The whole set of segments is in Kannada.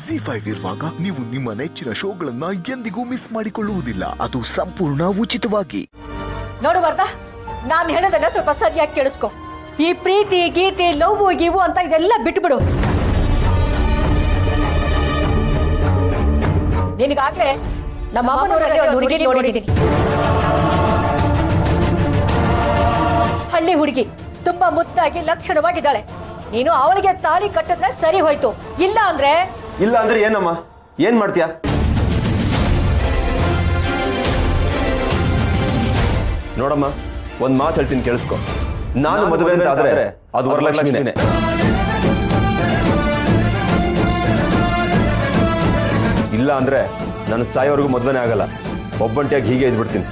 ZEE5 ಇರುವಾಗ ನೀವು ನಿಮ್ಮ ನೆಚ್ಚಿನ ಶೋಗಳನ್ನ ಎಂದಿಗೂ ಮಿಸ್ ಮಾಡಿಕೊಳ್ಳುವುದಿಲ್ಲ. ಅದು ಸಂಪೂರ್ಣ ಉಚಿತವಾಗಿ. ನೋಡು ವರ್ಧ, ನಾನು ಹೇಳೋದನ್ನ ಸ್ವಲ್ಪ ಸರಿಯಾಗಿ ಕೇಳಿಸ್ಕೊ. ಈ ಪ್ರೀತಿ ಗೀತೆ ಲವ್ ಗಿವು ಅಂತ ಇದೆಲ್ಲ ಬಿಟ್ಬಿಡು. ನಿನಗಾಗ್ಲೇ ನಮ್ಮ ಅಮ್ಮನೂರಲ್ಲಿ ಒಂದು ಹುಡುಗಿ ನೋಡಿದ್ದೀನಿ. ಹಳ್ಳಿ ಹುಡುಗಿ, ತುಂಬಾ ಮುದ್ದಾಗಿ ಲಕ್ಷಣವಾಗಿದ್ದಾಳೆ. ನೀನು ಅವಳಿಗೆ ತಾಳಿ ಕಟ್ಟಿದ್ರೆ ಸರಿ ಹೋಯ್ತು. ಇಲ್ಲ ಅಂದ್ರೆ ಏನಮ್ಮ, ಏನ್ ಮಾಡ್ತೀಯ? ನೋಡಮ್ಮ, ಒಂದ್ ಮಾತು ಹೇಳ್ತೀನಿ ಕೇಳಿಸ್ಕೊ. ನಾನು ಮದುವೆ ಅಂತ ಆದ್ರೆ ಅದು ವರಲಕ್ಷ್ಮಿನೇ. ಇಲ್ಲ ಅಂದ್ರೆ ನಾನು ಸಾಯೋವರೆಗೂ ಮದುವೆನೇ ಆಗಲ್ಲ. ಒಬ್ಬಂಟಿಯಾಗಿ ಹೀಗೆ ಇದ್ಬಿಡ್ತೀನಿ.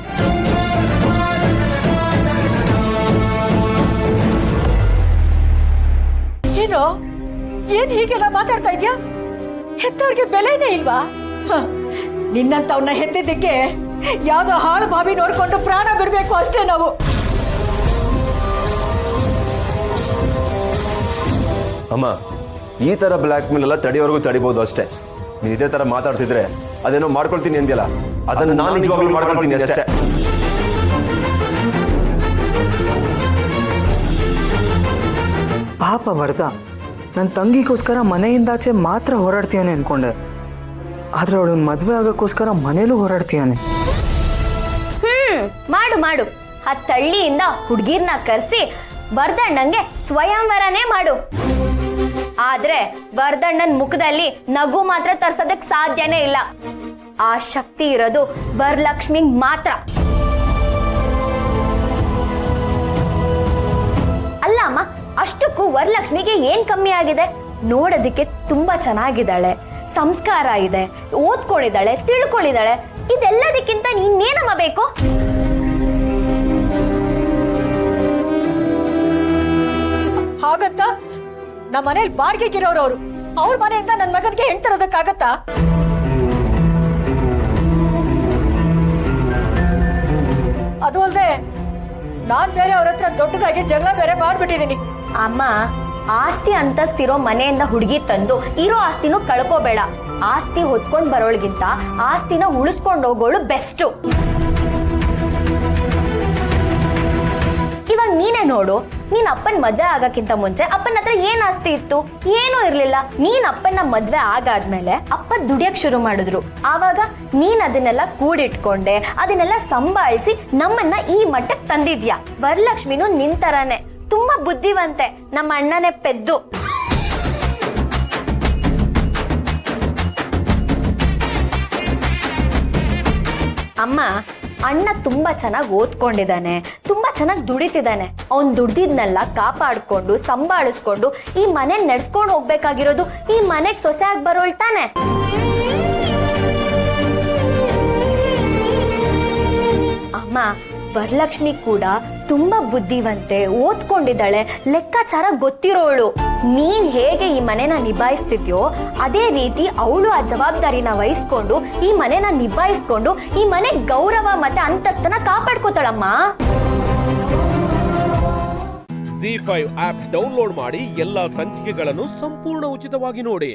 ಏನು ಏನ್ ಹೀಗೆಲ್ಲ ಮಾತಾಡ್ತಾ ಇದ್ಯಾ? ಹೆತ್ತವ್ರಿಗೆ ಬೆಲೆನೇ ಇಲ್ವಾ? ನಿನ್ನಂತವ್ನ ಹೆತ್ತಿದ್ದಕ್ಕೆ ಯಾವ್ದೋ ಹಾಳು ಬಾವಿ ನೋಡ್ಕೊಂಡು ಪ್ರಾಣ ಬಿಡ್ಬೇಕು ಅಷ್ಟೇ ನಾವು. ಅಮ್ಮ, ಈ ತರ ಬ್ಲ್ಯಾಕ್ ಮೇಲ್ ಎಲ್ಲ ತಡೆಯೋವರೆಗೂ ತಡಿಬಹುದು ಅಷ್ಟೇ. ನೀನ್ ಇದೇ ತರ ಮಾತಾಡ್ತಿದ್ರೆ ಅದೇನೋ ಮಾಡ್ಕೊಳ್ತೀನಿ ಅಂದ್ಯಲ್ಲ, ಅದನ್ನು ನಾನು ನಿಜವಾಗ್ಲೂ ಮಾಡ್ಕೊಳ್ತೀನಿ ಅಷ್ಟೇ. ಪಾಪ ವರ್ಧ, ನನ್ನ ತಂಗಿಗೋಸ್ಕರ ಮನೆಯಿಂದಾಚೆ ಮಾತ್ರ ಹೋರಾಡ್ತೀಯಾನೆ ಅನ್ಕೊಂಡೆ. ಆದ್ರೆ ಅವಳು ಮದುವೆ ಆಗೋಕ್ಕೋಸ್ಕರ ಮನೇಲೂ ಹೋರಾಡ್ತೀಯಾನೆ. ಮಾಡು ಮಾಡು. ಆ ತಳ್ಳಿಯಿಂದ ಹುಡುಗಿರ್ನ ಕರೆಸಿ ವರ್ಧಣ್ಣಂಗೆ ಸ್ವಯಂವರನೇ ಮಾಡು. ಆದ್ರೆ ವರ್ಧಣ್ಣನ್ ಮುಖದಲ್ಲಿ ನಗು ಮಾತ್ರ ತರ್ಸೋದಕ್ ಸಾಧ್ಯನೇ ಇಲ್ಲ. ಆ ಶಕ್ತಿ ಇರೋದು ವರಲಕ್ಷ್ಮಿಗ್ ಮಾತ್ರ. ಅಲ್ಲ ಅಮ್ಮ, ಅಷ್ಟಕ್ಕೂ ವರಲಕ್ಷ್ಮಿಗೆ ಏನ್ ಕಮ್ಮಿ ಆಗಿದೆ? ನೋಡೋದಕ್ಕೆ ತುಂಬಾ ಚೆನ್ನಾಗಿದ್ದಾಳೆ, ಸಂಸ್ಕಾರ ಇದೆ, ಓದ್ಕೊಂಡಿದ್ದಾಳೆ, ತಿಳ್ಕೊಂಡಿದ್ದಾಳೆ. ಇದೆಲ್ಲದಕ್ಕಿಂತ ಇನ್ನೇನಮ್ಮ ಬೇಕು? ಹಾಗಂತ ನಮ್ಮ ಮನೇಲಿ ಬಾಡಿಗೆಗಿರೋರು ಅವರು. ಅವ್ರ ಮನೆಯಿಂದ ನನ್ನ ಮಗನಿಗೆ ಹೆಣ್ತರೋದಕ್ಕಾಗತ್ತಾ? ಅದು ಅಲ್ಲದೆ ನಾನ್ ಬೇರೆ ಅವ್ರ ಹತ್ರ ದೊಡ್ಡದಾಗಿ ಜಗಳ ಬೇರೆ ಮಾಡ್ಬಿಟ್ಟಿದೀನಿ. ಅಮ್ಮ, ಆಸ್ತಿ ಅಂತಸ್ತಿರೋ ಮನೆಯಿಂದ ಹುಡುಗಿ ತಂದು ಇರೋ ಆಸ್ತಿನೂ ಕಳ್ಕೋಬೇಡ. ಆಸ್ತಿ ಹೊತ್ಕೊಂಡ್ ಬರೋಳ್ಗಿಂತ ಆಸ್ತಿನ ಉಳಿಸ್ಕೊಂಡು ಹೋಗೋಳು ಬೆಸ್ಟು. ಇವಾಗ ನೀನೇ ನೋಡು, ನೀನ್ ಅಪ್ಪನ್ ಮದ್ವೆ ಆಗಕ್ಕಿಂತ ಮುಂಚೆ ಅಪ್ಪನ ಹತ್ರ ಏನ್ ಆಸ್ತಿ ಇತ್ತು? ಏನೂ ಇರ್ಲಿಲ್ಲ. ನೀನ್ ಅಪ್ಪನ ಮದ್ವೆ ಆಗಾದ್ಮೇಲೆ ಅಪ್ಪ ದುಡಿಯಕ್ ಶುರು ಮಾಡಿದ್ರು. ಆವಾಗ ನೀನ್ ಅದನ್ನೆಲ್ಲ ಕೂಡಿಟ್ಕೊಂಡೆ, ಅದನ್ನೆಲ್ಲ ಸಂಭಾಳಿಸಿ ನಮ್ಮನ್ನ ಈ ಮಟ್ಟಕ್ಕೆ ತಂದಿದ್ಯಾ. ವರಲಕ್ಷ್ಮಿನೂ ನಿನ್ ತರಾನೆ ತುಂಬಾ ಬುದ್ಧಿವಂತೆ, ನಮ್ಮ ಅಣ್ಣನೇ ಪೆದ್ದು. ಅಮ್ಮ, ಅಣ್ಣ ತುಂಬಾ ಚೆನ್ನಾಗಿ ಓದ್ಕೊಂಡಿದ್ದಾನೆ, ತುಂಬಾ ಚೆನ್ನಾಗಿ ದುಡಿತಿದ್ದಾನೆ. ಅವ್ನ್ ದುಡ್ದಿದ್ನೆಲ್ಲ ಕಾಪಾಡ್ಕೊಂಡು ಸಂಭಾಳಿಸ್ಕೊಂಡು ಈ ಮನೆ ನಡ್ಸ್ಕೊಂಡು ಹೋಗ್ಬೇಕಾಗಿರೋದು ಈ ಮನೆಗ್ ಸೊಸೆ ಆಗಿ ಬರೋಳ್ತಾನೆ. ಅಮ್ಮ, ವರಲಕ್ಷ್ಮಿ ಕೂಡ ತುಂಬಾ ಬುದ್ಧಿವಂತೆ, ಓದ್ಕೊಂಡಿದ್ದಾಳೆ, ಲೆಕ್ಕಾಚಾರ ಗೊತ್ತಿರೋಳು. ನೀನ್ ಹೇಗೆ ಈ ಮನೆನ ನಿಭಾಯಿಸ್ತಿದ್ಯೋ ಅದೇ ರೀತಿ ಅವಳು ಆ ಜವಾಬ್ದಾರಿನ ವಹಿಸ್ಕೊಂಡು ಈ ಮನೆನ ನಿಭಾಯಿಸ್ಕೊಂಡು ಈ ಮನೆ ಗೌರವ ಮತ್ತೆ ಅಂತಸ್ತನ ಕಾಪಾಡ್ಕೋತಾಳಮ್ಮ. ZEE5 ಆಪ್ ಡೌನ್ಲೋಡ್ ಮಾಡಿ ಎಲ್ಲಾ ಸಂಚಿಕೆಗಳನ್ನು ಸಂಪೂರ್ಣ ಉಚಿತವಾಗಿ ನೋಡಿ.